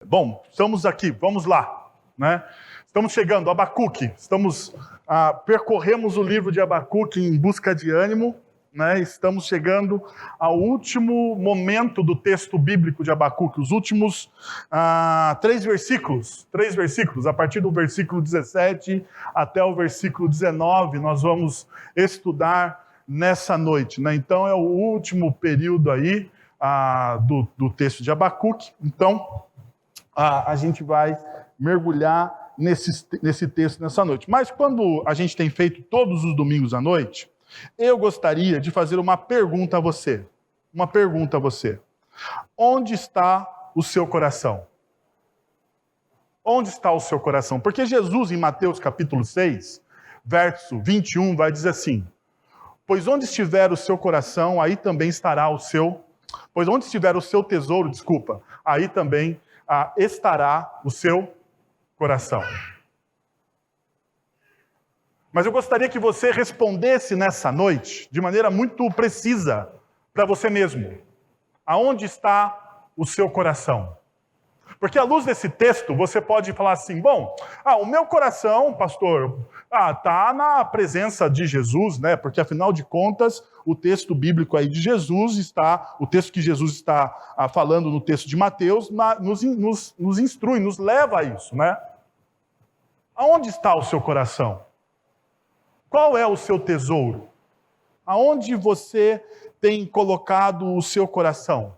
Bom, estamos aqui, vamos lá, né? Estamos chegando, Abacuque, percorremos o livro de Abacuque em busca de ânimo, né? Estamos chegando ao último momento do texto bíblico de Abacuque, os últimos três versículos, a partir do versículo 17 até o versículo 19, nós vamos estudar nessa noite, né? Então é o último período aí do texto de Abacuque, então a gente vai mergulhar nesse texto nessa noite. Mas quando a gente tem feito todos os domingos à noite, eu gostaria de fazer uma pergunta a você. Uma pergunta a você. Onde está o seu coração? Onde está o seu coração? Porque Jesus, em Mateus capítulo 6, verso 21, vai dizer assim: pois onde estiver o seu coração, aí também estará o seu... Pois onde estiver o seu tesouro, aí também estará o seu coração. Mas eu gostaria que você respondesse nessa noite, de maneira muito precisa, para você mesmo. Aonde está o seu coração? Porque à luz desse texto, você pode falar assim, bom, o meu coração, pastor, está na presença de Jesus, né? Porque afinal de contas, o texto bíblico aí de Jesus o texto que Jesus está falando no texto de Mateus, nos instrui, nos leva a isso, né? Aonde está o seu coração? Qual é o seu tesouro? Aonde você tem colocado o seu coração?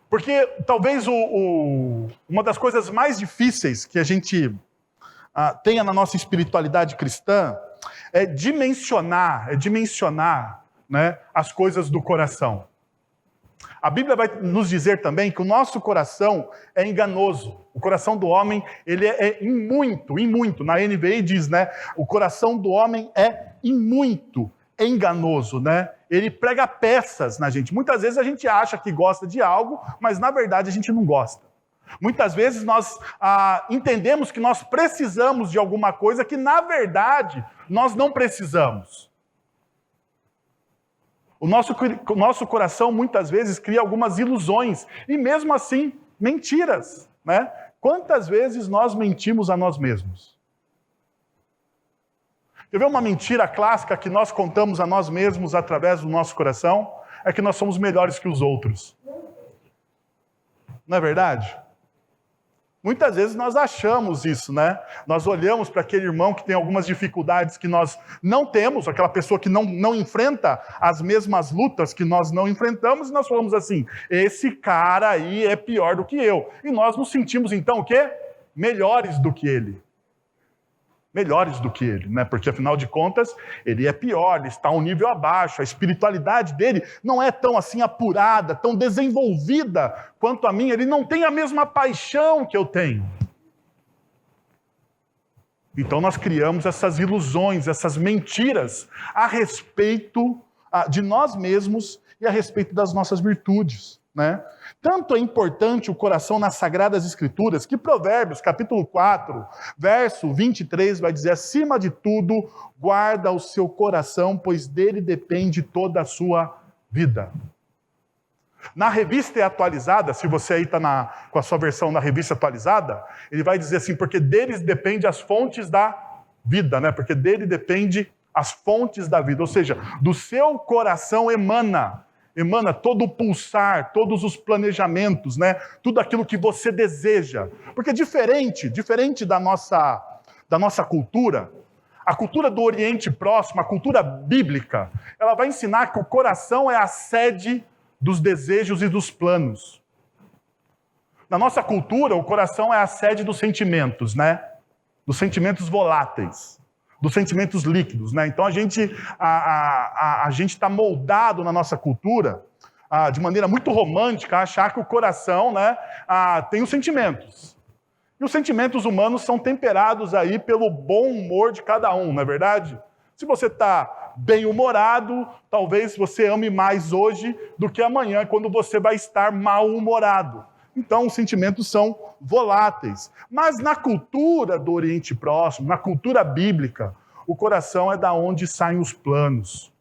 Porque talvez uma das coisas mais difíceis que a gente tenha na nossa espiritualidade cristã é dimensionar, né, as coisas do coração. A Bíblia vai nos dizer também que o nosso coração é enganoso. O coração do homem, ele é em muito. Na NVI diz, né, o coração do homem é em muito enganoso, né? Ele prega peças na gente. Muitas vezes a gente acha que gosta de algo, mas na verdade a gente não gosta. Muitas vezes nós entendemos que nós precisamos de alguma coisa que na verdade nós não precisamos. O nosso coração muitas vezes cria algumas ilusões e mesmo assim mentiras, né? Quantas vezes nós mentimos a nós mesmos? Quer ver uma mentira clássica que nós contamos a nós mesmos através do nosso coração? É que nós somos melhores que os outros. Não é verdade? Muitas vezes nós achamos isso, né? Nós olhamos para aquele irmão que tem algumas dificuldades que nós não temos, aquela pessoa que não enfrenta as mesmas lutas que nós não enfrentamos, e nós falamos assim, esse cara aí é pior do que eu. E nós nos sentimos então o quê? Melhores do que ele. Melhores do que ele, né? Porque afinal de contas, ele é pior, ele está um nível abaixo, a espiritualidade dele não é tão assim apurada, tão desenvolvida quanto a minha, ele não tem a mesma paixão que eu tenho. Então nós criamos essas ilusões, essas mentiras a respeito de nós mesmos e a respeito das nossas virtudes, né? Tanto é importante o coração nas Sagradas Escrituras, que Provérbios, capítulo 4, verso 23, vai dizer, acima de tudo, guarda o seu coração, pois dele depende toda a sua vida. Na Revista Atualizada, se você aí está com a sua versão na Revista Atualizada, ele vai dizer assim, porque deles depende as fontes da vida, né? Porque dele depende as fontes da vida, ou seja, do seu coração emana todo o pulsar, todos os planejamentos, né? Tudo aquilo que você deseja. Porque diferente da nossa cultura, a cultura do Oriente Próximo, a cultura bíblica, ela vai ensinar que o coração é a sede dos desejos e dos planos. Na nossa cultura, o coração é a sede dos sentimentos, né? Dos sentimentos voláteis. Dos sentimentos líquidos, né? Então a gente está moldado na nossa cultura de maneira muito romântica a achar que o coração, né, tem os sentimentos. E os sentimentos humanos são temperados aí pelo bom humor de cada um, não é verdade? Se você está bem-humorado, talvez você ame mais hoje do que amanhã, quando você vai estar mal-humorado. Então, os sentimentos são voláteis. Mas na cultura do Oriente Próximo, na cultura bíblica, o coração é da onde saem os planos,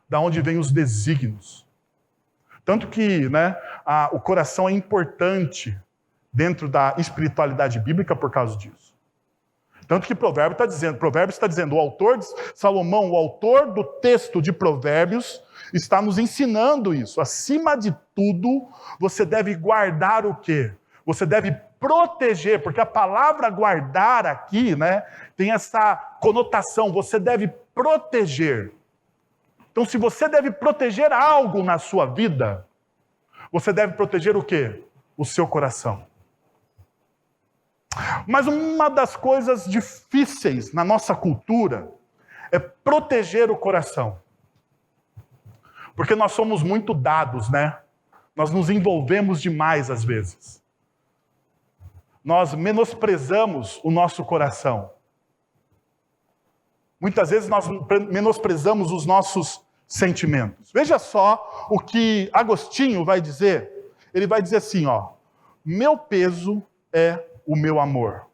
da onde vêm os desígnios. Tanto que, né, o coração é importante dentro da espiritualidade bíblica por causa disso. Tanto que Provérbios está dizendo, Salomão, o autor do texto de Provérbios, está nos ensinando isso. Acima de tudo, você deve guardar o quê? Você deve proteger, porque a palavra guardar aqui, né, tem essa conotação, você deve proteger. Então, se você deve proteger algo na sua vida, você deve proteger o quê? O seu coração. Mas uma das coisas difíceis na nossa cultura é proteger o coração. Porque nós somos muito dados, né? Nós nos envolvemos demais às vezes. Nós menosprezamos o nosso coração. Muitas vezes nós menosprezamos os nossos sentimentos. Veja só o que Agostinho vai dizer. Ele vai dizer assim, ó: meu peso é o meu amor.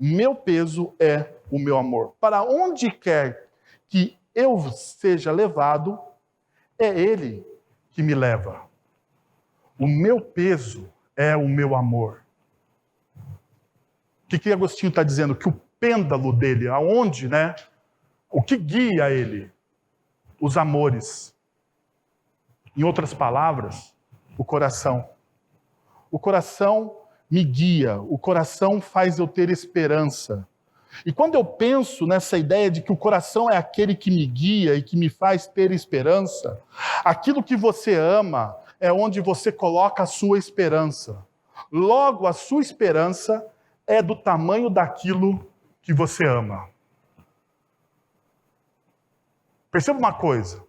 Meu peso é o meu amor. Para onde quer que eu seja levado, é Ele que me leva. O meu peso é o meu amor. O que Agostinho está dizendo? Que o pêndulo dele, aonde, né? O que guia ele? Os amores. Em outras palavras, o coração. O coração me guia, o coração faz eu ter esperança. E quando eu penso nessa ideia de que o coração é aquele que me guia e que me faz ter esperança, aquilo que você ama é onde você coloca a sua esperança. Logo, a sua esperança é do tamanho daquilo que você ama. Perceba uma coisa.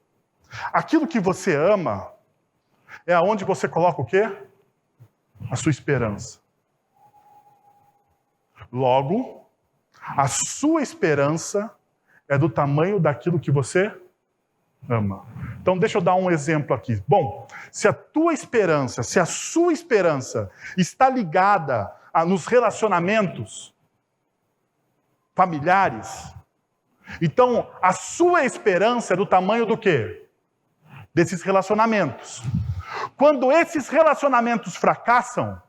Aquilo que você ama é aonde você coloca o quê? A sua esperança. Logo, a sua esperança é do tamanho daquilo que você ama. Então, deixa eu dar um exemplo aqui. Bom, se a sua esperança está ligada nos relacionamentos familiares, então a sua esperança é do tamanho do quê? Desses relacionamentos. Quando esses relacionamentos fracassam,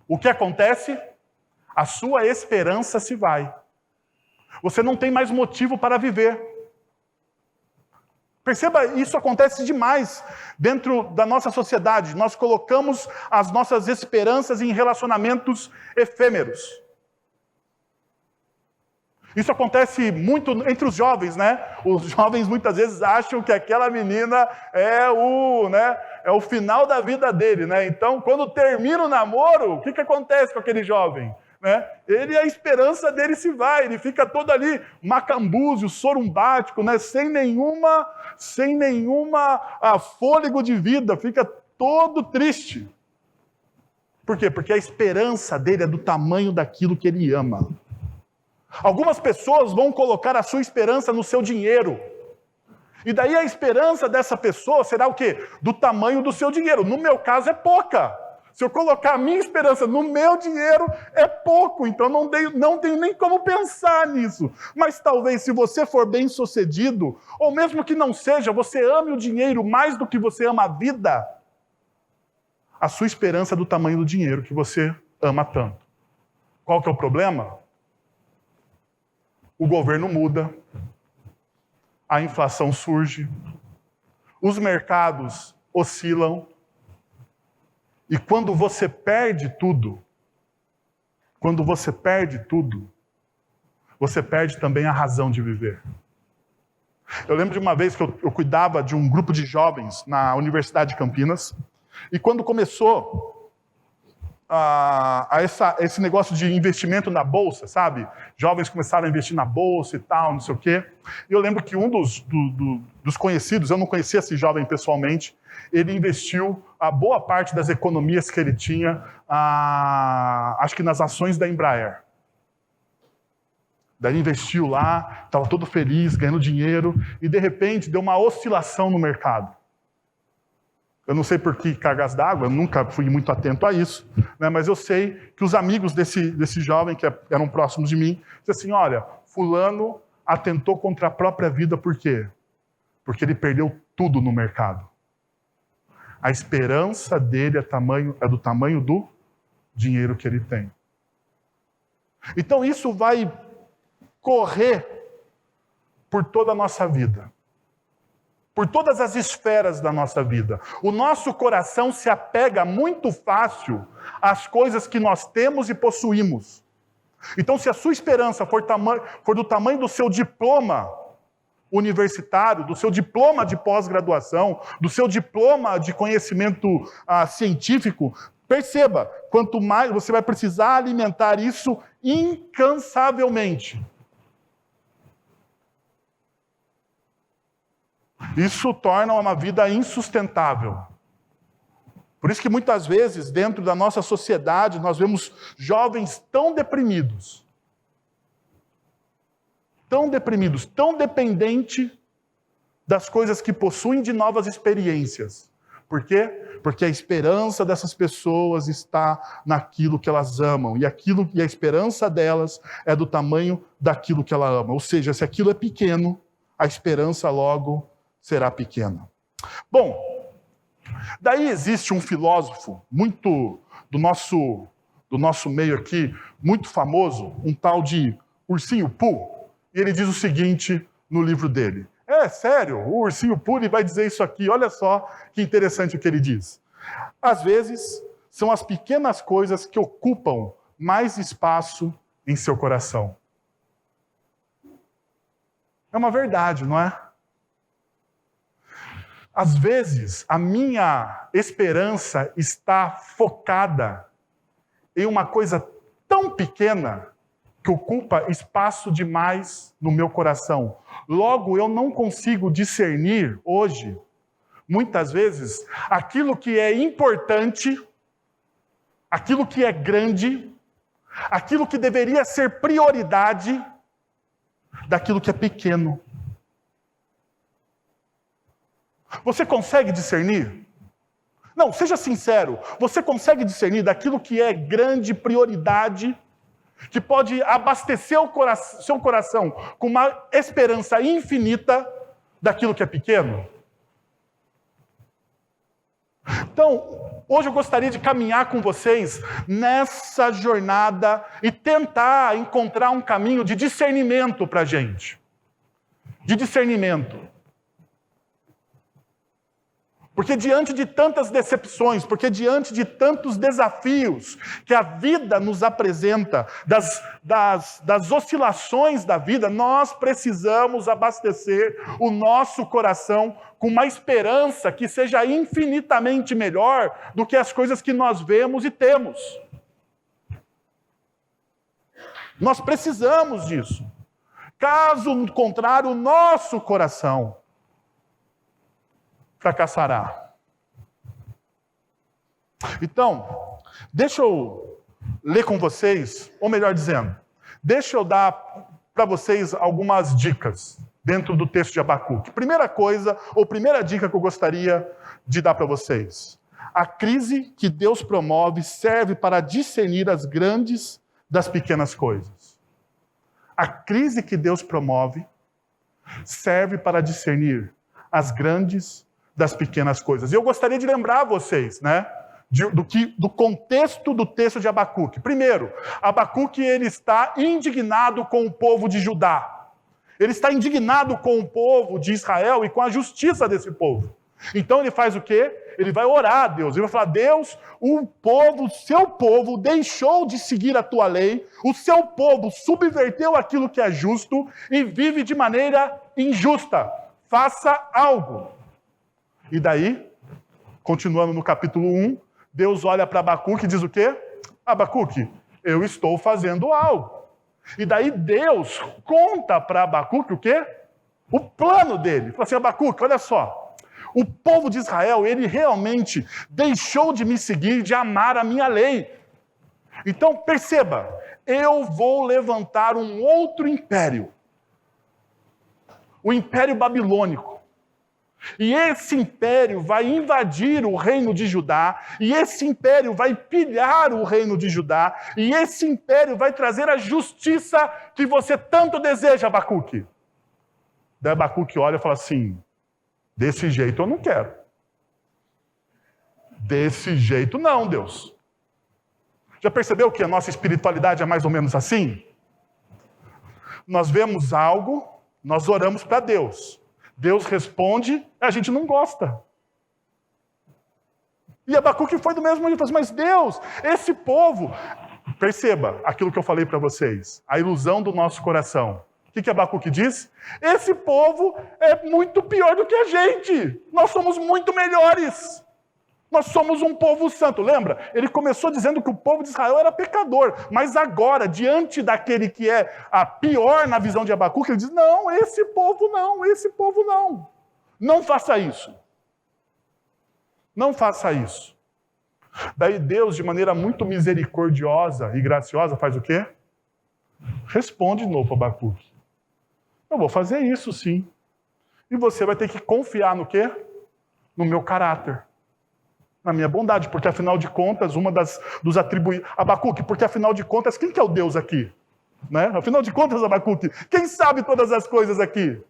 o que acontece? A sua esperança se vai. Você não tem mais motivo para viver. Perceba, isso acontece demais dentro da nossa sociedade. Nós colocamos as nossas esperanças em relacionamentos efêmeros. Isso acontece muito entre os jovens, né? Os jovens muitas vezes acham que aquela menina é o final da vida dele, né? Então, quando termina o namoro, o que acontece com aquele jovem? Né? A esperança dele se vai, ele fica todo ali macambúzio, sorumbático, né? sem nenhuma fôlego de vida, fica todo triste. Por quê? Porque a esperança dele é do tamanho daquilo que ele ama. Algumas pessoas vão colocar a sua esperança no seu dinheiro. E daí a esperança dessa pessoa será o quê? Do tamanho do seu dinheiro. No meu caso é pouca. Se eu colocar a minha esperança no meu dinheiro, é pouco. Então não tenho nem como pensar nisso. Mas talvez se você for bem sucedido, ou mesmo que não seja, você ame o dinheiro mais do que você ama a vida, a sua esperança é do tamanho do dinheiro que você ama tanto. Qual que é o problema? O governo muda, a inflação surge, os mercados oscilam, e quando você perde tudo, você perde também a razão de viver. Eu lembro de uma vez que eu cuidava de um grupo de jovens na Universidade de Campinas, e quando começou esse negócio de investimento na bolsa, sabe? Jovens começaram a investir na bolsa e tal, não sei o quê. E eu lembro que um dos conhecidos, eu não conhecia esse jovem pessoalmente, ele investiu a boa parte das economias que ele tinha, acho que nas ações da Embraer. Daí ele investiu lá, estava todo feliz, ganhando dinheiro, e de repente deu uma oscilação no mercado. Eu não sei por que cargas d'água, eu nunca fui muito atento a isso, né? Mas eu sei que os amigos desse jovem, que eram próximos de mim, disseram assim, olha, fulano atentou contra a própria vida, por quê? Porque ele perdeu tudo no mercado. A esperança dele é do tamanho do dinheiro que ele tem. Então isso vai correr por toda a nossa vida. Por todas as esferas da nossa vida. O nosso coração se apega muito fácil às coisas que nós temos e possuímos. Então, se a sua esperança for do tamanho do seu diploma universitário, do seu diploma de pós-graduação, do seu diploma de conhecimento científico, perceba, quanto mais você vai precisar alimentar isso incansavelmente. Isso torna uma vida insustentável. Por isso que muitas vezes, dentro da nossa sociedade, nós vemos jovens tão deprimidos, tão dependentes das coisas que possuem de novas experiências. Por quê? Porque a esperança dessas pessoas está naquilo que elas amam, e a esperança delas é do tamanho daquilo que ela ama. Ou seja, se aquilo é pequeno, a esperança logo será pequena. Bom, daí existe um filósofo muito do nosso meio aqui, muito famoso, um tal de Ursinho Pooh, e ele diz o seguinte no livro dele. É sério, o Ursinho Pooh ele vai dizer isso aqui, olha só que interessante o que ele diz. Às vezes, são as pequenas coisas que ocupam mais espaço em seu coração. É uma verdade, não é? Às vezes, a minha esperança está focada em uma coisa tão pequena que ocupa espaço demais no meu coração. Logo, eu não consigo discernir hoje, muitas vezes, aquilo que é importante, aquilo que é grande, aquilo que deveria ser prioridade, daquilo que é pequeno. Você consegue discernir? Não, seja sincero. Você consegue discernir daquilo que é grande prioridade, que pode abastecer seu coração com uma esperança infinita daquilo que é pequeno? Então, hoje eu gostaria de caminhar com vocês nessa jornada e tentar encontrar um caminho de discernimento para a gente. De discernimento. Porque diante de tantas decepções, porque diante de tantos desafios que a vida nos apresenta, das oscilações da vida, nós precisamos abastecer o nosso coração com uma esperança que seja infinitamente melhor do que as coisas que nós vemos e temos. Nós precisamos disso. Caso contrário, o nosso coração fracassará. Então, deixa eu ler com vocês, ou melhor dizendo, deixa eu dar para vocês algumas dicas dentro do texto de Abacuque. Primeira coisa, ou primeira dica que eu gostaria de dar para vocês. A crise que Deus promove serve para discernir as grandes das pequenas coisas. A crise que Deus promove serve para discernir as grandes das pequenas coisas. E eu gostaria de lembrar vocês, né, do contexto do texto de Abacuque. Primeiro, Abacuque ele está indignado com o povo de Judá. Ele está indignado com o povo de Israel e com a justiça desse povo. Então ele faz o quê? Ele vai orar a Deus. Ele vai falar: Deus, o seu povo deixou de seguir a tua lei, o seu povo subverteu aquilo que é justo e vive de maneira injusta. Faça algo. E daí, continuando no capítulo 1, Deus olha para Abacuque e diz o quê? Abacuque, eu estou fazendo algo. E daí Deus conta para Abacuque o quê? O plano dele. Fala assim: Abacuque, olha só, o povo de Israel, ele realmente deixou de me seguir, de amar a minha lei. Então, perceba, eu vou levantar um outro império. O Império Babilônico. E esse império vai invadir o reino de Judá, e esse império vai pilhar o reino de Judá, e esse império vai trazer a justiça que você tanto deseja, Abacuque. Daí Abacuque olha e fala assim: desse jeito eu não quero. Desse jeito não, Deus. Já percebeu que a nossa espiritualidade é mais ou menos assim? Nós vemos algo, nós oramos para Deus. Deus responde, a gente não gosta. E Abacuque foi do mesmo jeito, mas Deus, esse povo... Perceba aquilo que eu falei para vocês, a ilusão do nosso coração. O que Abacuque diz? Esse povo é muito pior do que a gente. Nós somos muito melhores. Nós somos um povo santo. Lembra? Ele começou dizendo que o povo de Israel era pecador. Mas agora, diante daquele que é a pior na visão de Abacuque, ele diz, não, esse povo não, esse povo não. Não faça isso. Não faça isso. Daí Deus, de maneira muito misericordiosa e graciosa, faz o quê? Responde de novo para Abacuque. Eu vou fazer isso, sim. E você vai ter que confiar no quê? No meu caráter. Na minha bondade. Porque, afinal de contas, dos atribuídos... Abacuque, porque, afinal de contas, quem que é o Deus aqui? Né? Afinal de contas, Abacuque, quem sabe todas as coisas aqui?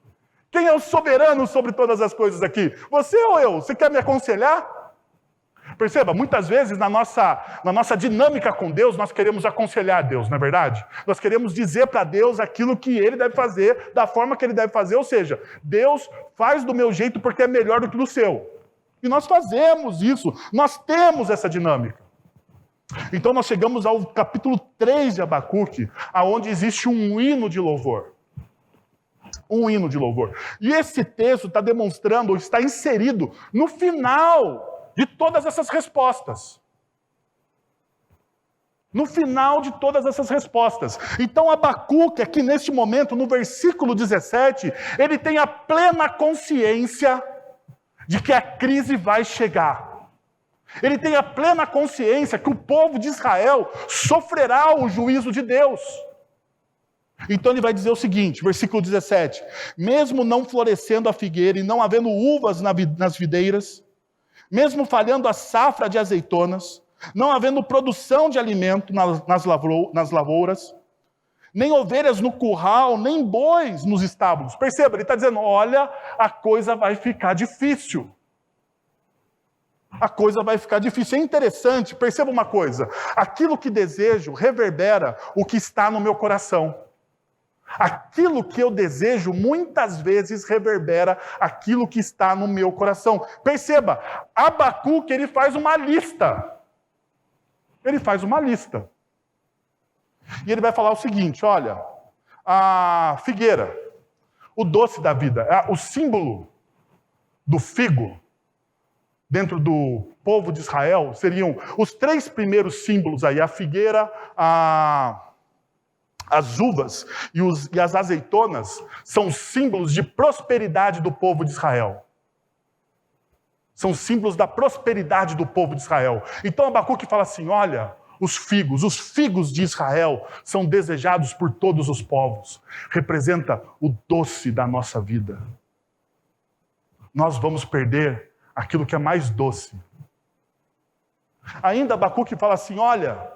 Quem é o soberano sobre todas as coisas aqui? Você ou eu? Você quer me aconselhar? Perceba, muitas vezes na nossa dinâmica com Deus, nós queremos aconselhar Deus, não é verdade? Nós queremos dizer para Deus aquilo que Ele deve fazer, da forma que Ele deve fazer, ou seja, Deus faz do meu jeito porque é melhor do que do seu. E nós fazemos isso, nós temos essa dinâmica. Então nós chegamos ao capítulo 3 de Abacuque, onde existe um hino de louvor. Um hino de louvor. E esse texto está demonstrando, está inserido no final de todas essas respostas. No final de todas essas respostas. Então Abacuque, aqui neste momento, no versículo 17, ele tem a plena consciência de que a crise vai chegar. Ele tem a plena consciência que o povo de Israel sofrerá o juízo de Deus. Então ele vai dizer o seguinte, versículo 17: mesmo não florescendo a figueira e não havendo uvas nas videiras, mesmo falhando a safra de azeitonas, não havendo produção de alimento nas lavouras, nem ovelhas no curral, nem bois nos estábulos. Perceba, ele está dizendo, olha, a coisa vai ficar difícil. A coisa vai ficar difícil. É interessante, perceba uma coisa, aquilo que desejo reverbera o que está no meu coração. Aquilo que eu desejo, muitas vezes, reverbera aquilo que está no meu coração. Perceba, Abacuque, ele faz uma lista. Ele faz uma lista. E ele vai falar o seguinte, olha, a figueira, o doce da vida, o símbolo do figo, dentro do povo de Israel, seriam os 3 primeiros símbolos aí, a figueira, as uvas e as azeitonas são símbolos de prosperidade do povo de Israel. São símbolos da prosperidade do povo de Israel. Então Abacuque fala assim, olha, os figos de Israel são desejados por todos os povos. Representa o doce da nossa vida. Nós vamos perder aquilo que é mais doce. Ainda Abacuque fala assim, olha,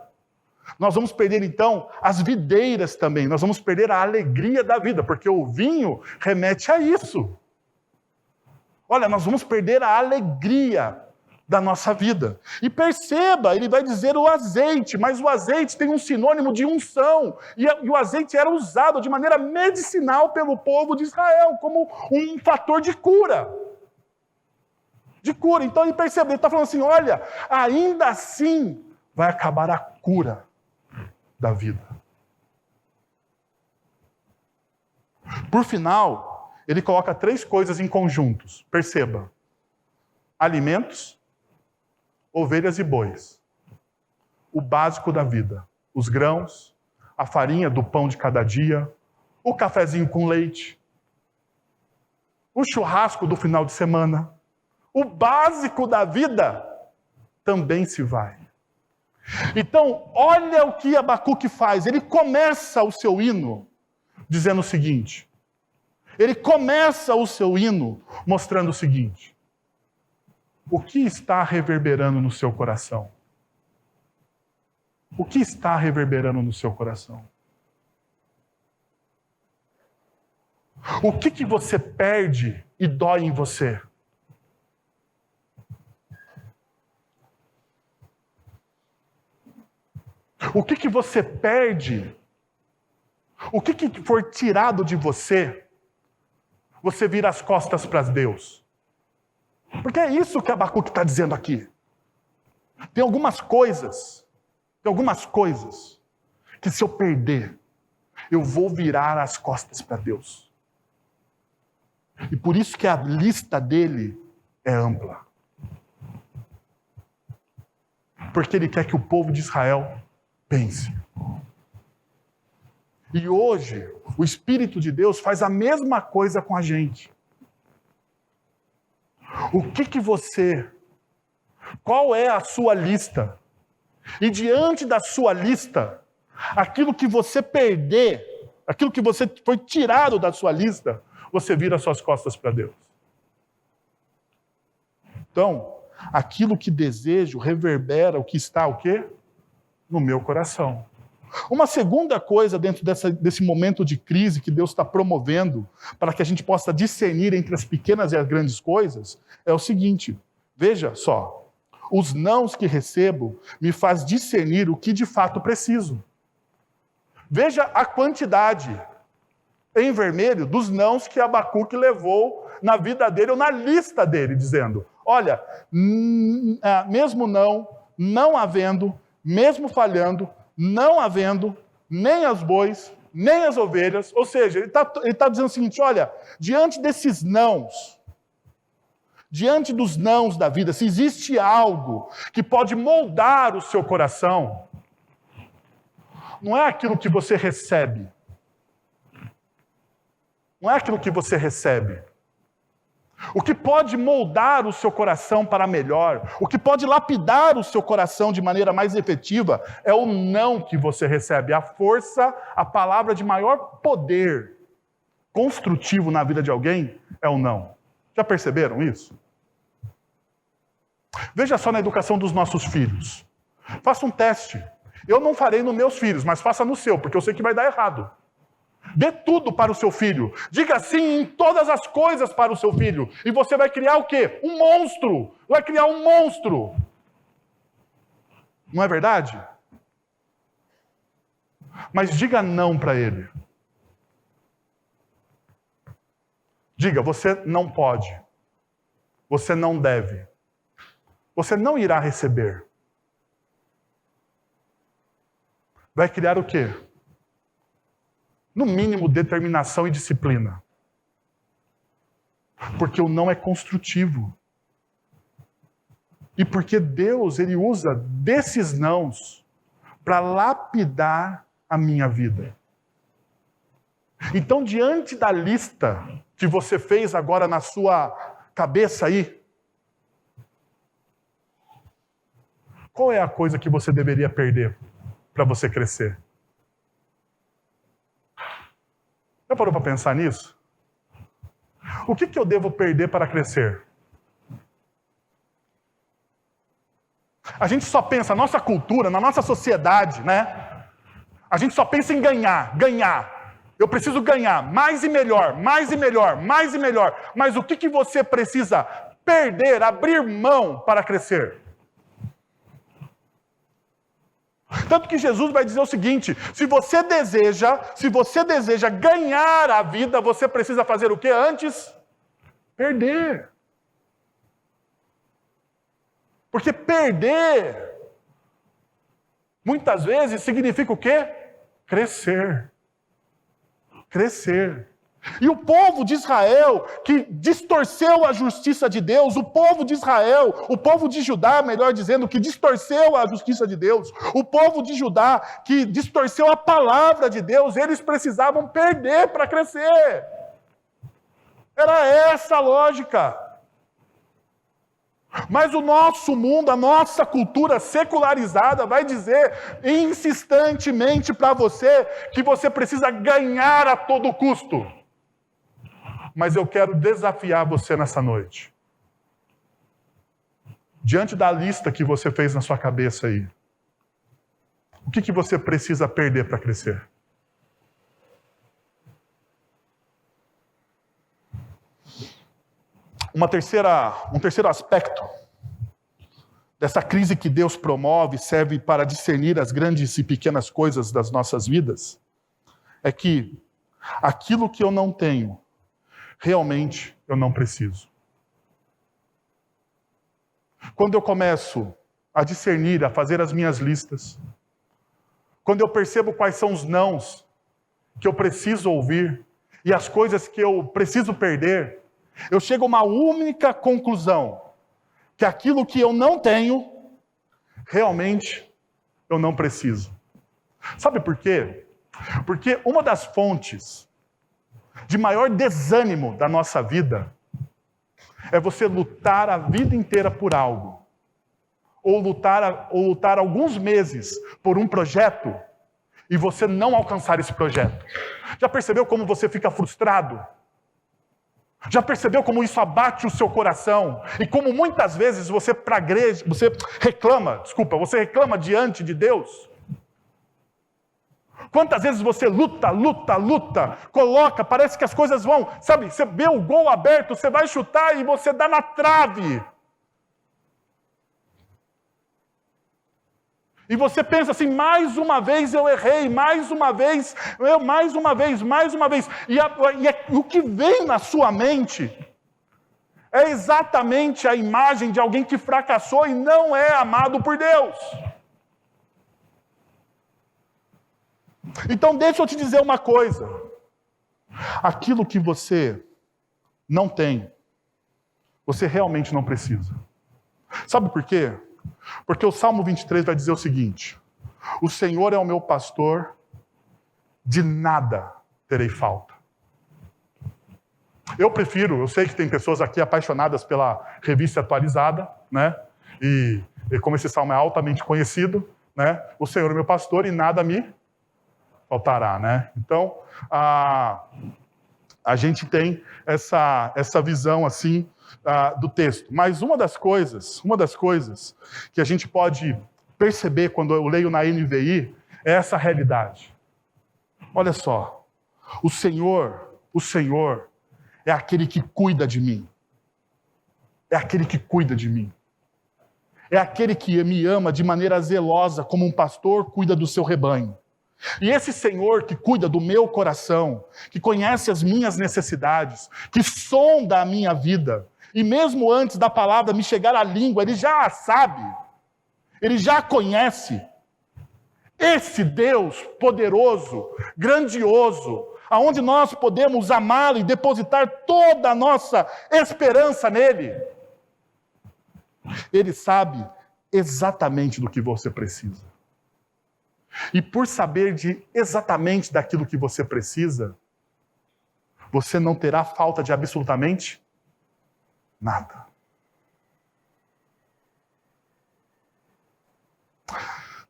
nós vamos perder, então, as videiras também. Nós vamos perder a alegria da vida, porque o vinho remete a isso. Olha, nós vamos perder a alegria da nossa vida. E perceba, ele vai dizer o azeite, mas o azeite tem um sinônimo de unção. E o azeite era usado de maneira medicinal pelo povo de Israel, como um fator de cura. De cura. Então ele percebe, ele está falando assim, olha, ainda assim vai acabar a cura da vida. Por final, ele coloca 3 coisas em conjuntos. Perceba. Alimentos, ovelhas e bois. O básico da vida. Os grãos, a farinha do pão de cada dia, o cafezinho com leite, o churrasco do final de semana. O básico da vida também se vai. Então, olha o que Abacuque faz. Ele começa o seu hino dizendo o seguinte. Ele começa o seu hino mostrando o seguinte. O que está reverberando no seu coração? O que está reverberando no seu coração? O que você perde e dói em você? O que você perde, o que for tirado de você, você vira as costas para Deus. Porque é isso que Abacuque está dizendo aqui. Tem algumas coisas que se eu perder, eu vou virar as costas para Deus. E por isso que a lista dele é ampla. Porque ele quer que o povo de Israel pense. E hoje, o Espírito de Deus faz a mesma coisa com a gente. Qual é a sua lista? E diante da sua lista, aquilo que você perder, aquilo que você foi tirado da sua lista, você vira suas costas para Deus. Então, aquilo que desejo reverbera o que está o quê? No meu coração. Uma segunda coisa dentro desse momento de crise que Deus está promovendo para que a gente possa discernir entre as pequenas e as grandes coisas é o seguinte, veja só, os nãos que recebo me faz discernir o que de fato preciso. Veja a quantidade em vermelho dos nãos que Abacuque levou na vida dele ou na lista dele, dizendo, olha, mesmo não havendo, mesmo falhando, não havendo nem as bois, nem as ovelhas. Ou seja, ele tá dizendo o seguinte, olha, diante desses nãos, diante dos nãos da vida, se existe algo que pode moldar o seu coração, não é aquilo que você recebe. Não é aquilo que você recebe. O que pode moldar o seu coração para melhor, o que pode lapidar o seu coração de maneira mais efetiva, é o não que você recebe. A força, a palavra de maior poder construtivo na vida de alguém é o não. Já perceberam isso? Veja só na educação dos nossos filhos. Faça um teste. Eu não farei nos meus filhos, mas faça no seu, porque eu sei que vai dar errado. Dê tudo para o seu filho. Diga sim em todas as coisas para o seu filho. E você vai criar o quê? Um monstro. Vai criar um monstro. Não é verdade? Mas diga não para ele. Diga, você não pode. Você não deve. Você não irá receber. Vai criar o quê? No mínimo, determinação e disciplina. Porque o não é construtivo. E porque Deus, Ele usa desses nãos para lapidar a minha vida. Então, diante da lista que você fez agora na sua cabeça aí, qual é a coisa que você deveria perder para você crescer? Já parou para pensar nisso? O que eu devo perder para crescer? A gente só pensa, na nossa cultura, na nossa sociedade, né? A gente só pensa em ganhar. Eu preciso ganhar mais e melhor, mais e melhor, mais e melhor. Mas o que você precisa perder, abrir mão para crescer? Tanto que Jesus vai dizer o seguinte, se você deseja ganhar a vida, você precisa fazer o que antes? Perder. Porque perder, muitas vezes, significa o quê? Crescer. Crescer. E o povo de Israel, que distorceu a justiça de Deus, o povo de Israel, o povo de Judá, melhor dizendo, que distorceu a justiça de Deus, o povo de Judá, que distorceu a palavra de Deus, eles precisavam perder para crescer. Era essa a lógica. Mas o nosso mundo, a nossa cultura secularizada vai dizer insistentemente para você que você precisa ganhar a todo custo. Mas eu quero desafiar você nessa noite. Diante da lista que você fez na sua cabeça aí, o que você precisa perder para crescer? Um terceiro aspecto dessa crise que Deus promove, serve para discernir as grandes e pequenas coisas das nossas vidas, é que aquilo que eu não tenho, realmente eu não preciso. Quando eu começo a discernir, a fazer as minhas listas, quando eu percebo quais são os nãos que eu preciso ouvir e as coisas que eu preciso perder, eu chego a uma única conclusão, que aquilo que eu não tenho, realmente eu não preciso. Sabe por quê? Porque uma das fontes de maior desânimo da nossa vida é você lutar a vida inteira por algo. Ou lutar alguns meses por um projeto e você não alcançar esse projeto. Já percebeu como você fica frustrado? Já percebeu como isso abate o seu coração? E como muitas vezes você reclama diante de Deus? Quantas vezes você luta, coloca, parece que as coisas vão, sabe, você vê o gol aberto, você vai chutar e você dá na trave. E você pensa assim, mais uma vez eu errei, mais uma vez. E o que vem na sua mente é exatamente a imagem de alguém que fracassou e não é amado por Deus. Então deixa eu te dizer uma coisa. Aquilo que você não tem, você realmente não precisa. Sabe por quê? Porque o Salmo 23 vai dizer o seguinte: o Senhor é o meu pastor, de nada terei falta. Eu sei que tem pessoas aqui apaixonadas pela revista atualizada, né? E como esse salmo é altamente conhecido, né? O Senhor é meu pastor e nada me faltará, né? Então, a gente tem essa visão assim do texto. Mas uma das coisas que a gente pode perceber quando eu leio na NVI é essa realidade. Olha só, o Senhor é aquele que cuida de mim. É aquele que cuida de mim. É aquele que me ama de maneira zelosa, como um pastor cuida do seu rebanho. E esse Senhor que cuida do meu coração, que conhece as minhas necessidades, que sonda a minha vida, e mesmo antes da palavra me chegar à língua, Ele já a sabe, Ele já a conhece. Esse Deus poderoso, grandioso, aonde nós podemos amá-lo e depositar toda a nossa esperança nele, Ele sabe exatamente do que você precisa. E por saber exatamente daquilo que você precisa, você não terá falta de absolutamente nada.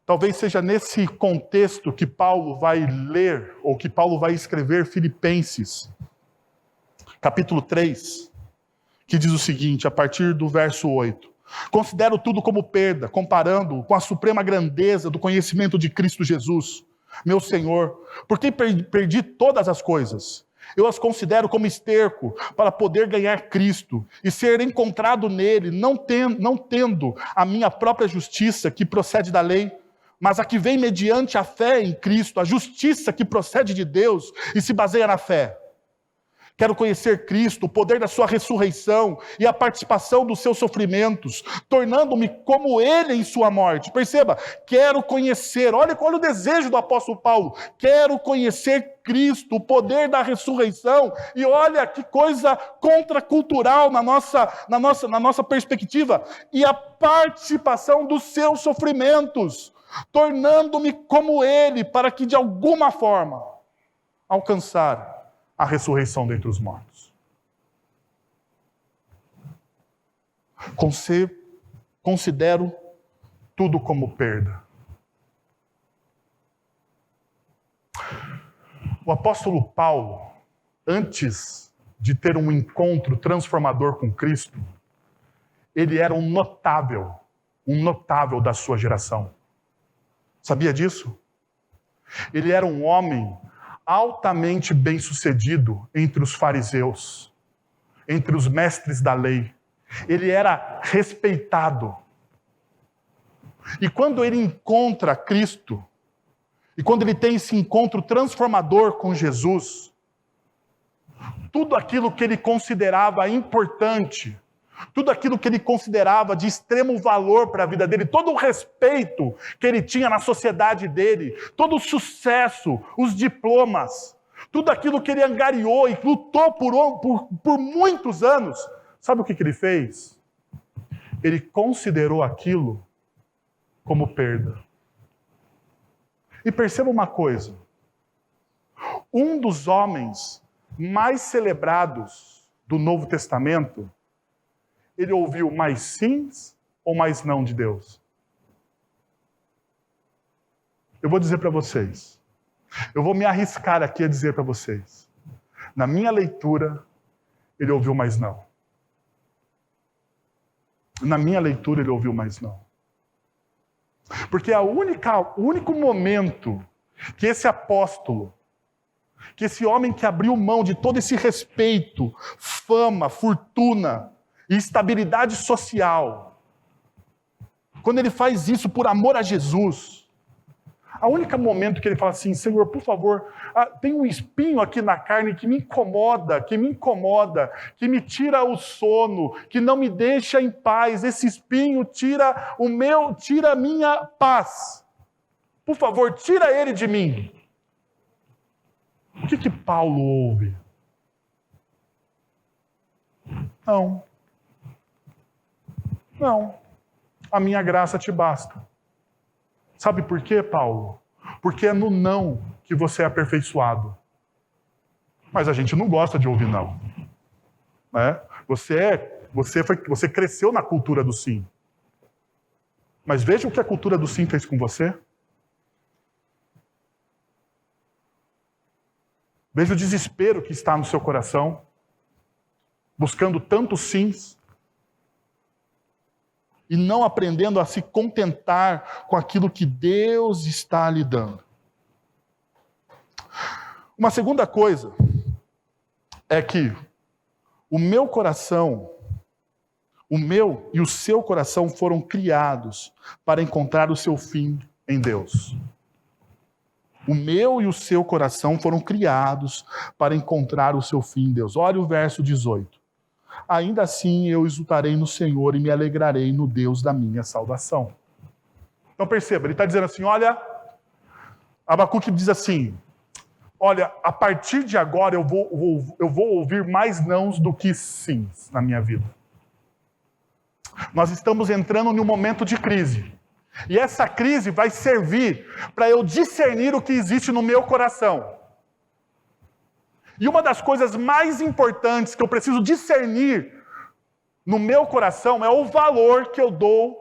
Talvez seja nesse contexto que Paulo vai ler, ou que Paulo vai escrever Filipenses, capítulo 3, que diz o seguinte, a partir do verso 8. Considero tudo como perda, comparando com a suprema grandeza do conhecimento de Cristo Jesus, meu Senhor, porque perdi todas as coisas. Eu as considero como esterco para poder ganhar Cristo e ser encontrado nele, não tendo a minha própria justiça que procede da lei, mas a que vem mediante a fé em Cristo, a justiça que procede de Deus e se baseia na fé. Quero conhecer Cristo, o poder da sua ressurreição e a participação dos seus sofrimentos, tornando-me como Ele em sua morte. Perceba, quero conhecer, olha o desejo do apóstolo Paulo, quero conhecer Cristo, o poder da ressurreição, e olha que coisa contracultural na nossa perspectiva, e a participação dos seus sofrimentos, tornando-me como Ele, para que de alguma forma alcançar a ressurreição dentre os mortos. Considero tudo como perda. O apóstolo Paulo, antes de ter um encontro transformador com Cristo, ele era um notável da sua geração. Sabia disso? Ele era um homem altamente bem-sucedido entre os fariseus, entre os mestres da lei. Ele era respeitado. E quando ele encontra Cristo, e quando ele tem esse encontro transformador com Jesus, tudo aquilo que ele considerava importante, tudo aquilo que ele considerava de extremo valor para a vida dele, todo o respeito que ele tinha na sociedade dele, todo o sucesso, os diplomas, tudo aquilo que ele angariou e lutou por muitos anos, sabe o que ele fez? Ele considerou aquilo como perda. E perceba uma coisa, um dos homens mais celebrados do Novo Testamento, ele ouviu mais sims ou mais não de Deus? Eu vou dizer para vocês, eu vou me arriscar aqui a dizer para vocês, na minha leitura, ele ouviu mais não. Na minha leitura, ele ouviu mais não. Porque o único momento que esse apóstolo, que esse homem que abriu mão de todo esse respeito, fama, fortuna e estabilidade social, quando ele faz isso por amor a Jesus, o único momento que ele fala assim, Senhor, por favor, tem um espinho aqui na carne que me incomoda, que me tira o sono, que não me deixa em paz, esse espinho tira a minha paz. Por favor, tira ele de mim. O que Paulo ouve? Não. A minha graça te basta. Sabe por quê, Paulo? Porque é no não que você é aperfeiçoado. Mas a gente não gosta de ouvir não. Né? Você cresceu na cultura do sim. Mas veja o que a cultura do sim fez com você. Veja o desespero que está no seu coração, buscando tantos sims, e não aprendendo a se contentar com aquilo que Deus está lhe dando. Uma segunda coisa é que o meu e o seu coração foram criados para encontrar o seu fim em Deus. O meu e o seu coração foram criados para encontrar o seu fim em Deus. Olha o verso 18. Ainda assim eu exultarei no Senhor e me alegrarei no Deus da minha salvação. Então perceba, ele está dizendo assim, olha, Abacuque diz assim, olha, a partir de agora eu vou ouvir mais nãos do que sims na minha vida. Nós estamos entrando num momento de crise. E essa crise vai servir para eu discernir o que existe no meu coração. E uma das coisas mais importantes que eu preciso discernir no meu coração é o valor que eu dou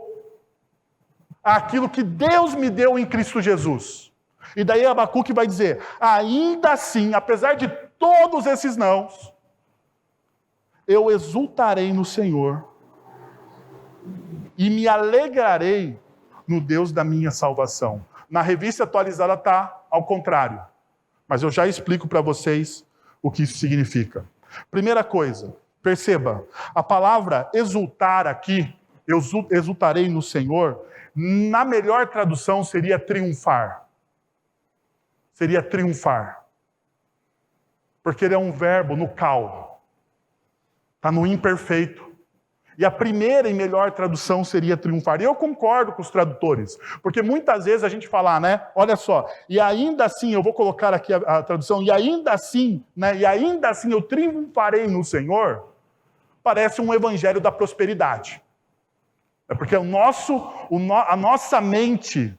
àquilo que Deus me deu em Cristo Jesus. E daí Abacuque vai dizer, ainda assim, apesar de todos esses nãos, eu exultarei no Senhor e me alegrarei no Deus da minha salvação. Na revista atualizada está ao contrário, mas eu já explico para vocês o que isso significa. Primeira coisa, perceba, a palavra exultar aqui, eu exultarei no Senhor, na melhor tradução seria triunfar. Seria triunfar. Porque ele é um verbo no cal. Está no imperfeito. E a primeira e melhor tradução seria triunfar. E eu concordo com os tradutores, porque muitas vezes a gente fala, né? Olha só, e ainda assim, eu vou colocar aqui a tradução, e ainda assim, né? E ainda assim eu triunfarei no Senhor, parece um evangelho da prosperidade. É porque a nossa mente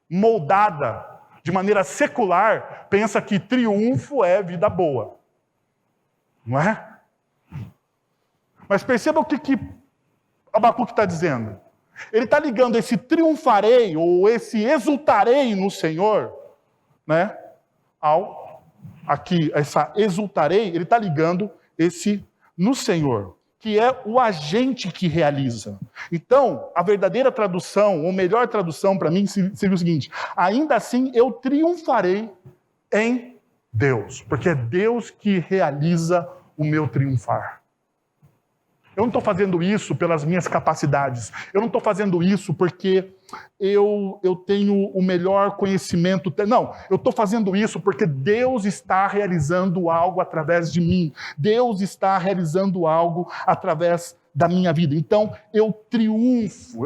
moldada de maneira secular pensa que triunfo é vida boa. Não é? Mas perceba o que Abacuque está dizendo. Ele está ligando esse triunfarei ou esse exultarei no Senhor, né? Essa exultarei, ele está ligando esse no Senhor, que é o agente que realiza. Então, a verdadeira tradução, ou melhor tradução para mim, seria o seguinte: ainda assim eu triunfarei em Deus, porque é Deus que realiza o meu triunfar. Eu não estou fazendo isso pelas minhas capacidades. Eu não estou fazendo isso porque eu tenho o melhor conhecimento. Não, eu estou fazendo isso porque Deus está realizando algo através de mim. Deus está realizando algo através da minha vida. Então, eu triunfo.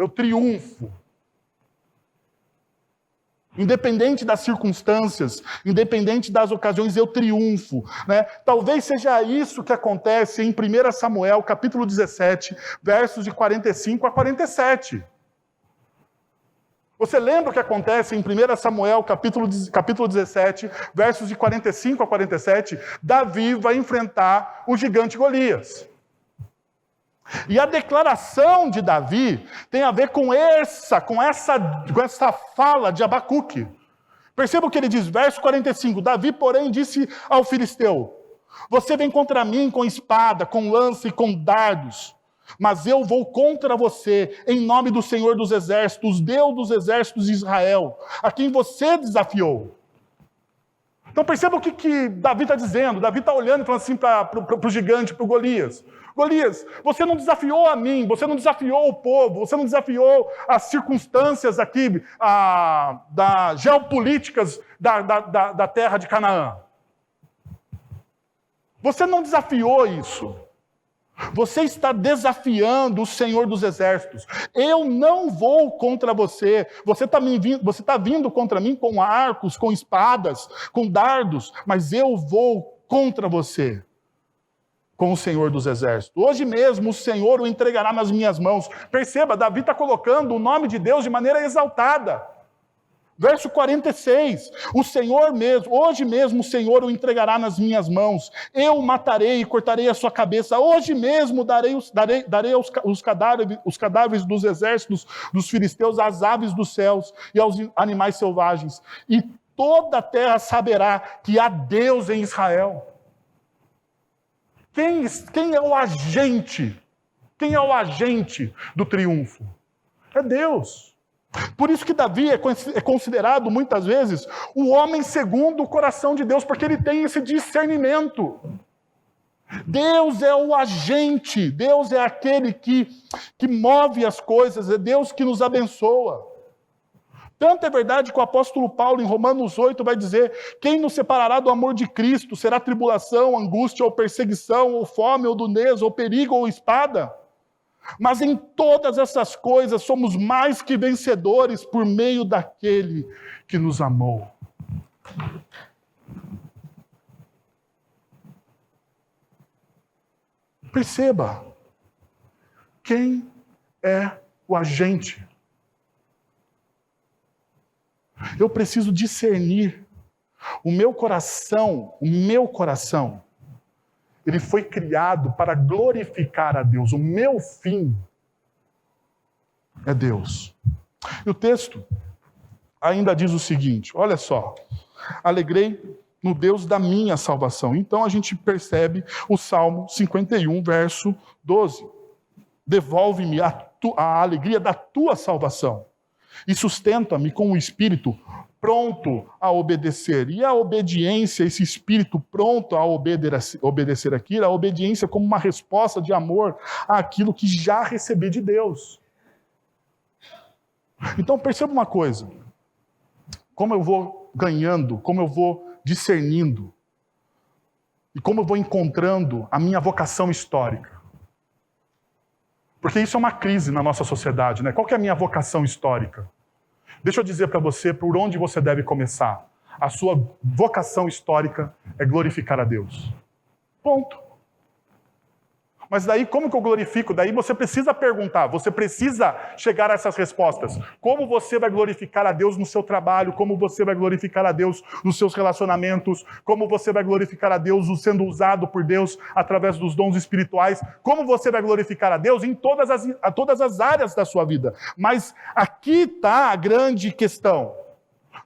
Independente das circunstâncias, independente das ocasiões, eu triunfo. Né? Talvez seja isso que acontece em 1 Samuel, capítulo 17, versos de 45 a 47. Você lembra o que acontece em 1 Samuel, capítulo 17, versos de 45 a 47? Davi vai enfrentar o gigante Golias. E a declaração de Davi tem a ver com essa fala de Abacuque. Perceba o que ele diz, verso 45. Davi, porém, disse ao filisteu: você vem contra mim com espada, com lança e com dardos, mas eu vou contra você em nome do Senhor dos Exércitos, Deus dos Exércitos de Israel, a quem você desafiou. Então perceba o que Davi está dizendo. Davi está olhando e falando assim para o gigante, para o Golias. Golias, você não desafiou a mim, você não desafiou o povo, você não desafiou as circunstâncias aqui geopolíticas da terra de Canaã. Você não desafiou isso. Você está desafiando o Senhor dos Exércitos. Eu não vou contra você. Você está vindo contra mim com arcos, com espadas, com dardos, mas eu vou contra você com o Senhor dos Exércitos. Hoje mesmo o Senhor o entregará nas minhas mãos. Perceba, Davi está colocando o nome de Deus de maneira exaltada. Verso 46, o Senhor mesmo, hoje mesmo o Senhor o entregará nas minhas mãos. Eu o matarei e cortarei a sua cabeça. Hoje mesmo darei os cadáveres dos exércitos dos filisteus às aves dos céus e aos animais selvagens. E toda a terra saberá que há Deus em Israel. Quem é o agente? Quem é o agente do triunfo? É Deus. Por isso que Davi é considerado, muitas vezes, o homem segundo o coração de Deus, porque ele tem esse discernimento. Deus é o agente, Deus é aquele que move as coisas, é Deus que nos abençoa. Tanto é verdade que o apóstolo Paulo, em Romanos 8, vai dizer: quem nos separará do amor de Cristo? Será tribulação, angústia, ou perseguição, ou fome, ou nudez, ou perigo, ou espada? Mas em todas essas coisas somos mais que vencedores por meio daquele que nos amou. Perceba, quem é o agente? Eu preciso discernir. O meu coração, ele foi criado para glorificar a Deus. O meu fim é Deus. E o texto ainda diz o seguinte, olha só. Alegrei no Deus da minha salvação. Então a gente percebe o Salmo 51, verso 12. Devolve-me a alegria da tua salvação e sustenta-me com o espírito pronto a obedecer. E a obediência, esse espírito pronto a obedecer aquilo, a obediência como uma resposta de amor àquilo que já recebi de Deus. Então perceba uma coisa, como eu vou ganhando, como eu vou discernindo, e como eu vou encontrando a minha vocação histórica. Porque isso é uma crise na nossa sociedade, né? Qual que é a minha vocação histórica? Deixa eu dizer para você por onde você deve começar. A sua vocação histórica é glorificar a Deus. Ponto. Mas daí, como que eu glorifico? Daí você precisa perguntar, você precisa chegar a essas respostas. Como você vai glorificar a Deus no seu trabalho? Como você vai glorificar a Deus nos seus relacionamentos? Como você vai glorificar a Deus sendo usado por Deus através dos dons espirituais? Como você vai glorificar a Deus em todas as áreas da sua vida? Mas aqui está a grande questão.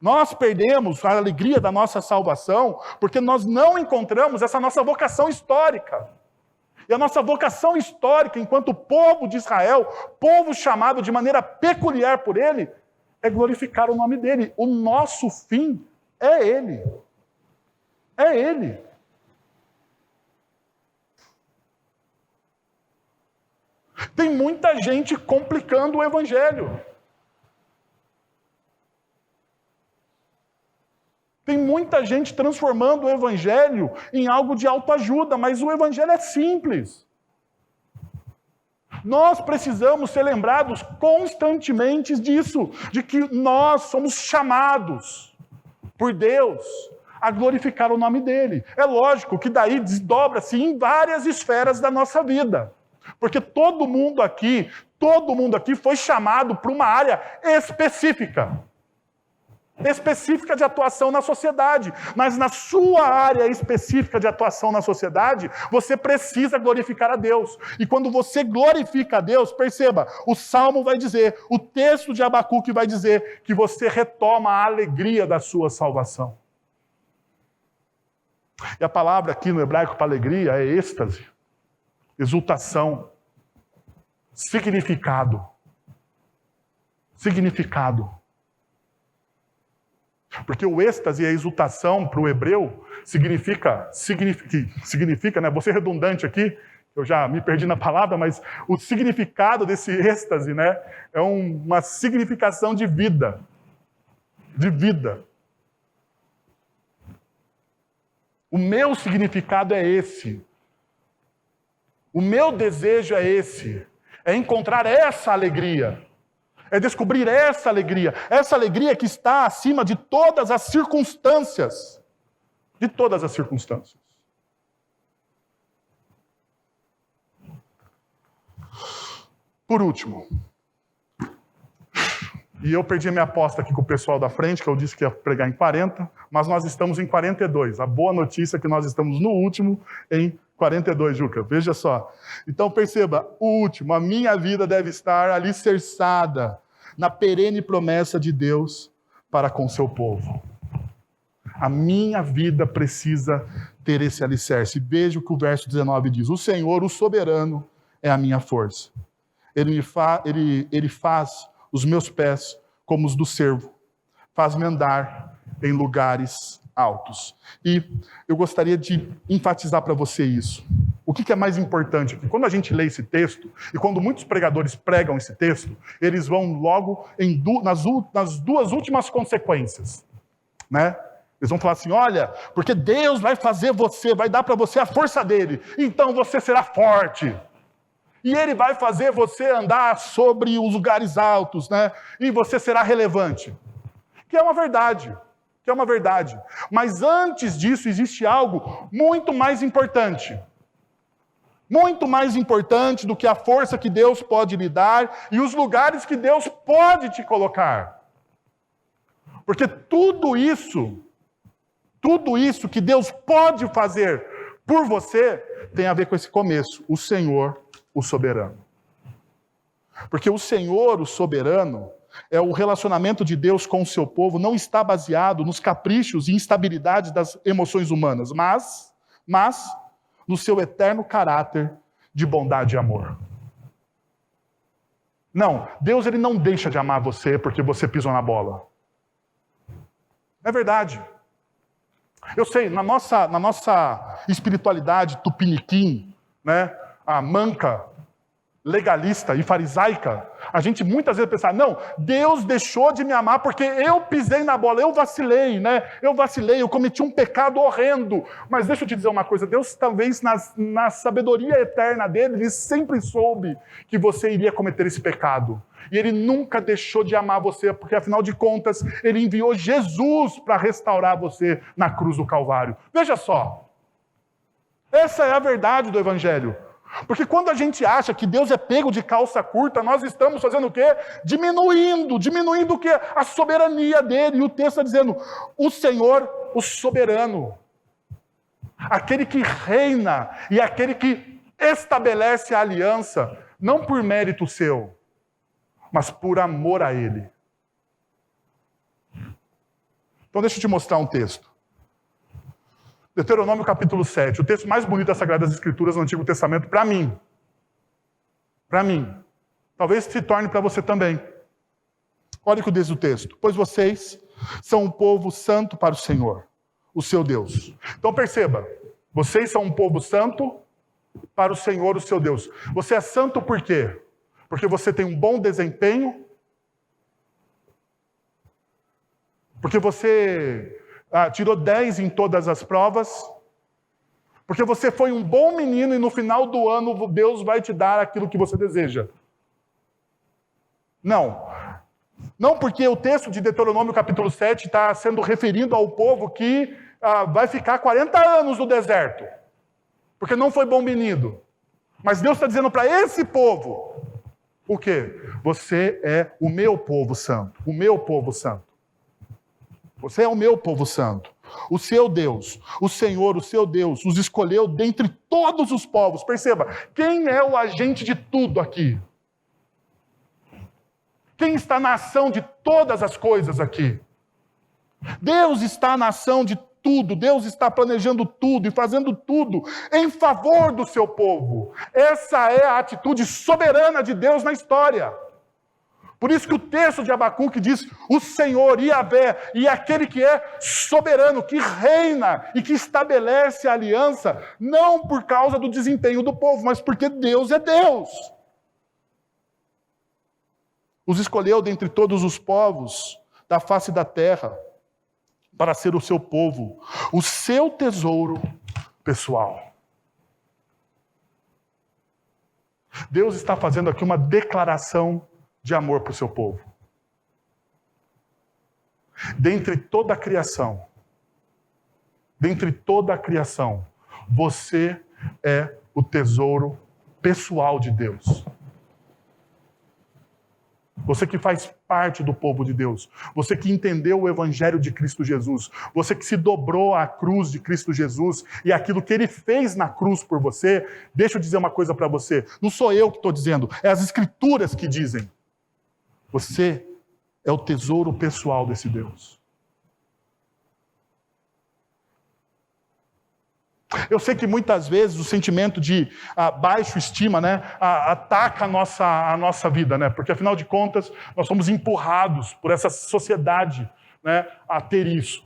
Nós perdemos a alegria da nossa salvação porque nós não encontramos essa nossa vocação histórica. E a nossa vocação histórica, enquanto povo de Israel, povo chamado de maneira peculiar por Ele, é glorificar o nome dEle. O nosso fim é Ele. É Ele. Tem muita gente complicando o evangelho. Tem muita gente transformando o evangelho em algo de autoajuda, mas o evangelho é simples. Nós precisamos ser lembrados constantemente disso, de que nós somos chamados por Deus a glorificar o nome dele. É lógico que daí desdobra-se em várias esferas da nossa vida. Porque todo mundo aqui foi chamado para uma área específica de atuação na sociedade. Mas na sua área específica de atuação na sociedade, você precisa glorificar a Deus. E quando você glorifica a Deus, perceba, o Salmo vai dizer, o texto de Abacuque vai dizer que você retoma a alegria da sua salvação. E a palavra aqui no hebraico para alegria é êxtase, exultação, significado. Porque o êxtase e a exultação para o hebreu significa, né? Vou ser redundante aqui, eu já me perdi na palavra, mas o significado desse êxtase, né, é uma significação de vida. De vida. O meu significado é esse. O meu desejo é esse. É encontrar essa alegria. É descobrir essa alegria que está acima de todas as circunstâncias. De todas as circunstâncias. Por último, e eu perdi a minha aposta aqui com o pessoal da frente, que eu disse que ia pregar em 40, mas nós estamos em 42. A boa notícia é que nós estamos no último em 42, Juca. Veja só. Então perceba, o último, a minha vida deve estar alicerçada na perene promessa de Deus para com seu povo. A minha vida precisa ter esse alicerce. Veja o que o verso 19 diz. O Senhor, o soberano, é a minha força. Ele faz os meus pés como os do cervo. Faz-me andar em lugares altos. E eu gostaria de enfatizar para você isso. O que é mais importante aqui? Quando a gente lê esse texto, e quando muitos pregadores pregam esse texto, eles vão logo nas duas últimas consequências. Né? Eles vão falar assim, olha, porque Deus vai vai dar para você a força dele, então você será forte. E ele vai fazer você andar sobre os lugares altos, né? E você será relevante. Que é uma verdade. Mas antes disso existe algo muito mais importante. Muito mais importante do que a força que Deus pode lhe dar e os lugares que Deus pode te colocar. Porque tudo isso que Deus pode fazer por você tem a ver com esse começo. O Senhor, o soberano. Porque o Senhor, o soberano, o relacionamento de Deus com o seu povo não está baseado nos caprichos e instabilidades das emoções humanas, mas no seu eterno caráter de bondade e amor. Não, Deus ele não deixa de amar você porque você pisou na bola. É verdade. Eu sei, na nossa espiritualidade tupiniquim, né, a manca, legalista e farisaica, a gente muitas vezes pensa, não, Deus deixou de me amar porque eu pisei na bola, eu vacilei, eu cometi um pecado horrendo. Mas deixa eu te dizer uma coisa, Deus talvez na sabedoria eterna dele, ele sempre soube que você iria cometer esse pecado. E ele nunca deixou de amar você, porque afinal de contas, ele enviou Jesus para restaurar você na cruz do Calvário. Veja só, essa é a verdade do Evangelho. Porque quando a gente acha que Deus é pego de calça curta, nós estamos fazendo o quê? Diminuindo o quê? A soberania dele. E o texto está dizendo, o Senhor, o soberano, aquele que reina e aquele que estabelece a aliança, não por mérito seu, mas por amor a ele. Então deixa eu te mostrar um texto. Deuteronômio capítulo 7, o texto mais bonito das Sagradas Escrituras no Antigo Testamento, para mim. Talvez se torne para você também. Olha o que diz o texto. Pois vocês são um povo santo para o Senhor, o seu Deus. Então perceba, vocês são um povo santo para o Senhor, o seu Deus. Você é santo por quê? Porque você tem um bom desempenho? Porque você tirou 10 em todas as provas? Porque você foi um bom menino e no final do ano Deus vai te dar aquilo que você deseja? Não. Não, porque o texto de Deuteronômio capítulo 7 está sendo referindo ao povo que vai ficar 40 anos no deserto. Porque não foi bom menino. Mas Deus está dizendo para esse povo, o quê? Você é o meu povo santo. O meu povo santo. Você é o meu povo santo. O seu Deus, o Senhor, o seu Deus, os escolheu dentre todos os povos. Perceba, quem é o agente de tudo aqui? Quem está na ação de todas as coisas aqui? Deus está na ação de tudo. Deus está planejando tudo e fazendo tudo em favor do seu povo. Essa é a atitude soberana de Deus na história. Por isso que o texto de Abacuque diz, o Senhor, Yahvé, e aquele que é soberano, que reina e que estabelece a aliança, não por causa do desempenho do povo, mas porque Deus é Deus. Os escolheu dentre todos os povos da face da terra para ser o seu povo, o seu tesouro pessoal. Deus está fazendo aqui uma declaração de amor para o seu povo. Dentre toda a criação, você é o tesouro pessoal de Deus. Você que faz parte do povo de Deus, você que entendeu o Evangelho de Cristo Jesus, você que se dobrou à cruz de Cristo Jesus e aquilo que Ele fez na cruz por você, deixa eu dizer uma coisa para você, não sou eu que estou dizendo, é as Escrituras que dizem. Você é o tesouro pessoal desse Deus. Eu sei que muitas vezes o sentimento de baixa estima, ataca a nossa vida, porque afinal de contas nós somos empurrados por essa sociedade, a ter isso.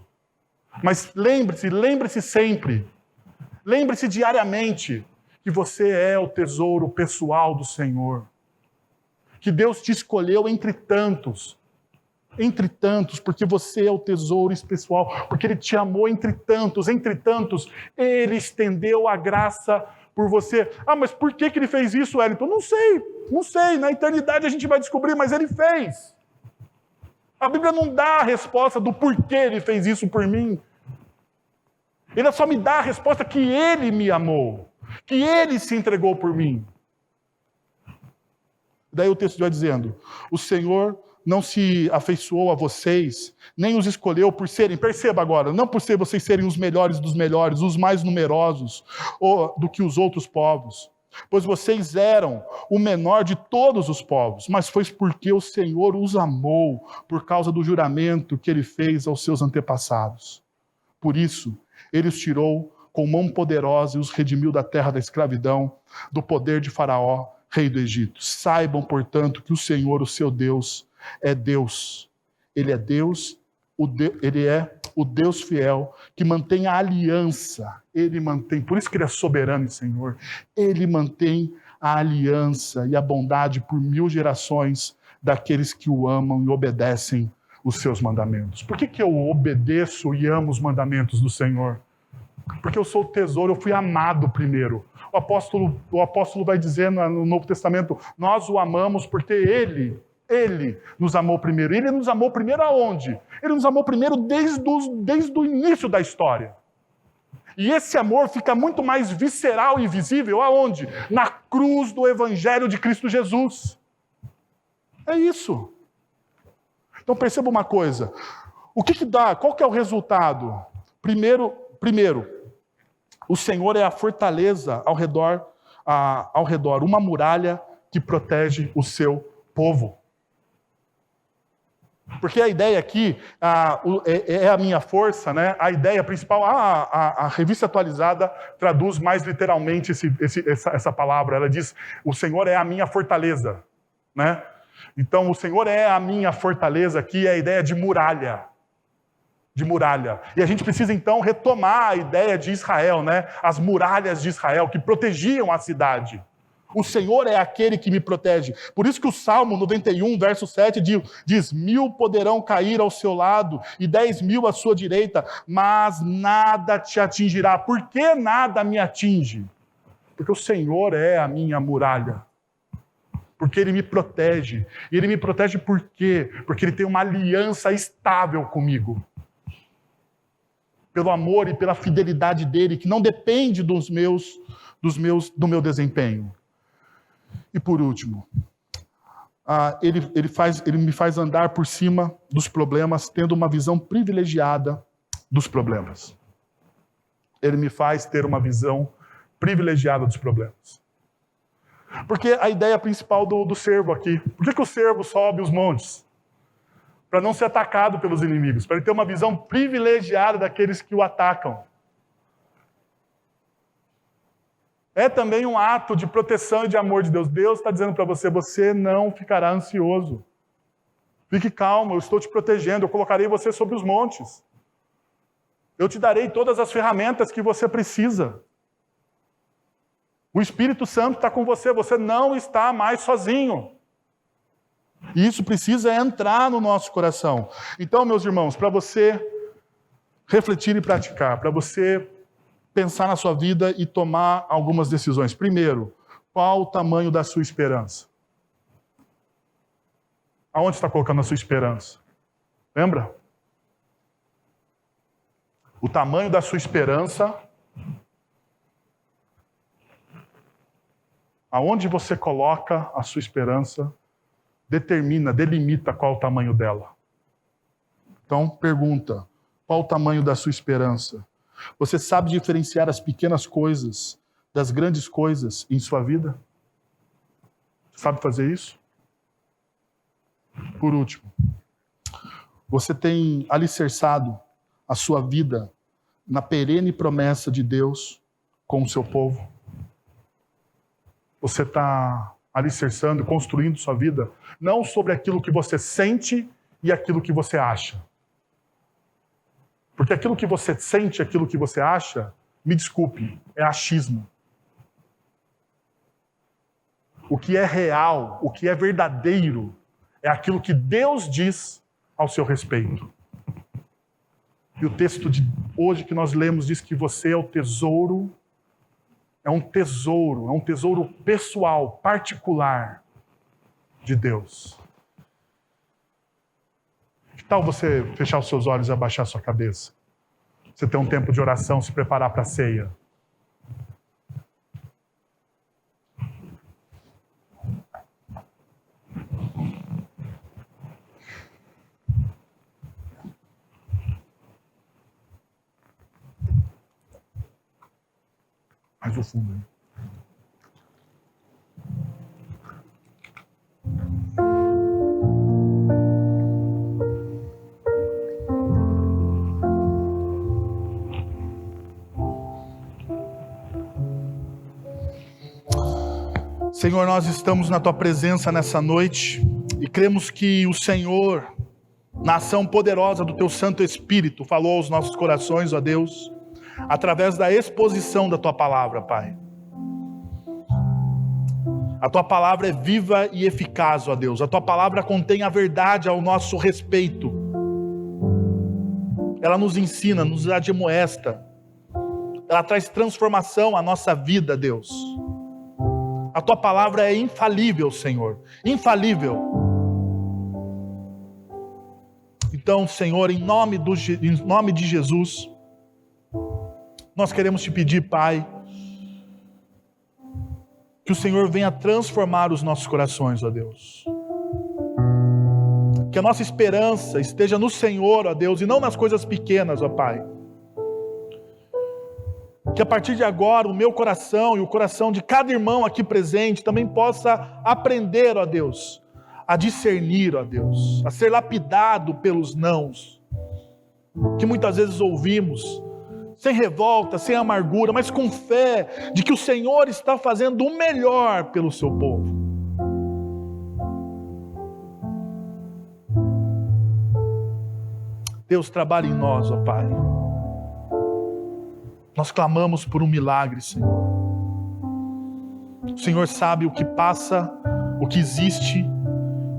Mas lembre-se sempre, lembre-se diariamente que você é o tesouro pessoal do Senhor. Que Deus te escolheu entre tantos, porque você é o tesouro especial, porque Ele te amou entre tantos, Ele estendeu a graça por você. Mas por que Ele fez isso, Wellington? Não sei, na eternidade a gente vai descobrir, mas Ele fez. A Bíblia não dá a resposta do porquê Ele fez isso por mim. Ele só me dá a resposta que Ele me amou, que Ele se entregou por mim. Daí o texto vai dizendo, o Senhor não se afeiçoou a vocês, nem os escolheu por serem, perceba agora, não por vocês serem os melhores dos melhores, os mais numerosos do que os outros povos, pois vocês eram o menor de todos os povos, mas foi porque o Senhor os amou por causa do juramento que Ele fez aos seus antepassados. Por isso, Ele os tirou com mão poderosa e os redimiu da terra da escravidão, do poder de Faraó, rei do Egito. Saibam, portanto, que o Senhor, o seu Deus, é Deus. Ele é Deus, Ele é o Deus fiel, que mantém a aliança. Ele mantém, por isso que Ele é soberano e Senhor. Ele mantém a aliança e a bondade por 1000 gerações daqueles que o amam e obedecem os seus mandamentos. Por que eu obedeço e amo os mandamentos do Senhor? Porque eu sou o tesouro, eu fui amado primeiro. O apóstolo vai dizer no Novo Testamento, nós o amamos porque Ele nos amou primeiro. Ele nos amou primeiro aonde? Ele nos amou primeiro desde o início da história. E esse amor fica muito mais visceral e visível aonde? Na cruz do Evangelho de Cristo Jesus. É isso. Então perceba uma coisa. O que dá? Qual que é o resultado? Primeiro, o Senhor é a fortaleza ao redor, uma muralha que protege o seu povo. Porque a ideia aqui é a minha força, a ideia principal, a revista atualizada traduz mais literalmente essa palavra, ela diz, o Senhor é a minha fortaleza. Então, o Senhor é a minha fortaleza, aqui é a ideia de muralha. de muralha. E a gente precisa então retomar a ideia de Israel, né? As muralhas de Israel que protegiam a cidade. O Senhor é aquele que me protege. Por isso que o Salmo 91, verso 7 diz: 1.000 poderão cair ao seu lado e 10.000 à sua direita, mas nada te atingirá. Por que nada me atinge? Porque o Senhor é a minha muralha. Porque Ele me protege. E Ele me protege por quê? Porque Ele tem uma aliança estável comigo. Pelo amor e pela fidelidade dEle, que não depende do meu desempenho. E por último, ele me faz andar por cima dos problemas, tendo uma visão privilegiada dos problemas. Ele me faz ter uma visão privilegiada dos problemas. Porque a ideia principal do servo aqui, por que o servo sobe os montes? Para não ser atacado pelos inimigos, para ele ter uma visão privilegiada daqueles que o atacam. É também um ato de proteção e de amor de Deus. Deus está dizendo para você, você não ficará ansioso. Fique calmo, eu estou te protegendo, eu colocarei você sobre os montes. Eu te darei todas as ferramentas que você precisa. O Espírito Santo está com você, você não está mais sozinho. E isso precisa entrar no nosso coração. Então, meus irmãos, para você refletir e praticar, para você pensar na sua vida e tomar algumas decisões. Primeiro, qual o tamanho da sua esperança? Aonde está colocando a sua esperança? Lembra? O tamanho da sua esperança, aonde você coloca a sua esperança, delimita qual o tamanho dela. Então, pergunta, qual o tamanho da sua esperança? Você sabe diferenciar as pequenas coisas das grandes coisas em sua vida? Sabe fazer isso? Por último, você tem alicerçado a sua vida na perene promessa de Deus com o seu povo? Você está alicerçando, construindo sua vida, não sobre aquilo que você sente e aquilo que você acha. Porque aquilo que você sente, aquilo que você acha, me desculpe, é achismo. O que é real, o que é verdadeiro, é aquilo que Deus diz ao seu respeito. E o texto de hoje que nós lemos diz que você é o tesouro, é um tesouro pessoal, particular de Deus. Que tal você fechar os seus olhos e abaixar sua cabeça? Você ter um tempo de oração, se preparar para a ceia. Mais o fundo aí. Senhor, nós estamos na Tua presença nessa noite e cremos que o Senhor, na ação poderosa do Teu Santo Espírito, falou aos nossos corações, ó Deus, através da exposição da Tua palavra, Pai. A Tua palavra é viva e eficaz, ó Deus. A Tua palavra contém a verdade ao nosso respeito. Ela nos ensina, nos admoesta. Ela traz transformação à nossa vida, Deus. A Tua palavra é infalível, Senhor. Infalível. Então, Senhor, em nome de Jesus, nós queremos Te pedir, Pai, que o Senhor venha transformar os nossos corações, ó Deus. Que a nossa esperança esteja no Senhor, ó Deus, e não nas coisas pequenas, ó Pai. Que a partir de agora o meu coração e o coração de cada irmão aqui presente também possa aprender, ó Deus, a discernir, ó Deus, a ser lapidado pelos nãos, que muitas vezes ouvimos, sem revolta, sem amargura, mas com fé de que o Senhor está fazendo o melhor pelo seu povo. Deus, trabalhe em nós, ó Pai. Nós clamamos por um milagre, Senhor. O Senhor sabe o que passa, o que existe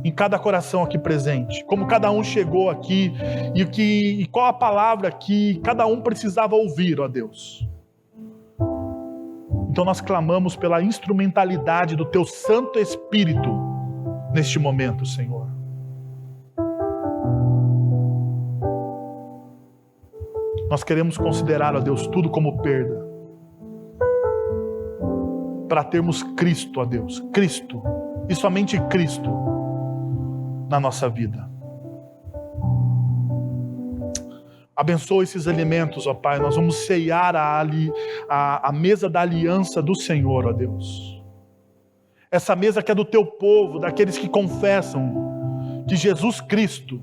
em cada coração aqui presente, como cada um chegou aqui e qual a palavra que cada um precisava ouvir, ó Deus. Então nós clamamos pela instrumentalidade do Teu Santo Espírito neste momento, Senhor. Nós queremos considerar, ó Deus, tudo como perda, para termos Cristo, ó Deus, Cristo, e somente Cristo na nossa vida. Abençoa esses alimentos, ó Pai. Nós vamos ceiar a mesa da aliança do Senhor, ó Deus. Essa mesa que é do Teu povo, daqueles que confessam que Jesus Cristo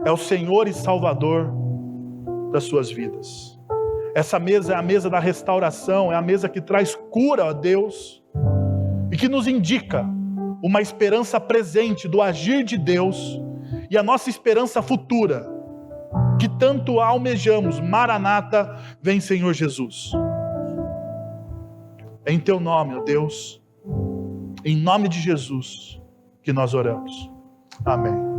é o Senhor e Salvador das suas vidas. Essa mesa é a mesa da restauração, é a mesa que traz cura, ó Deus, e que nos indica uma esperança presente do agir de Deus e a nossa esperança futura, que tanto almejamos. Maranata, vem Senhor Jesus. É em Teu nome, ó Deus, em nome de Jesus, que nós oramos. Amém.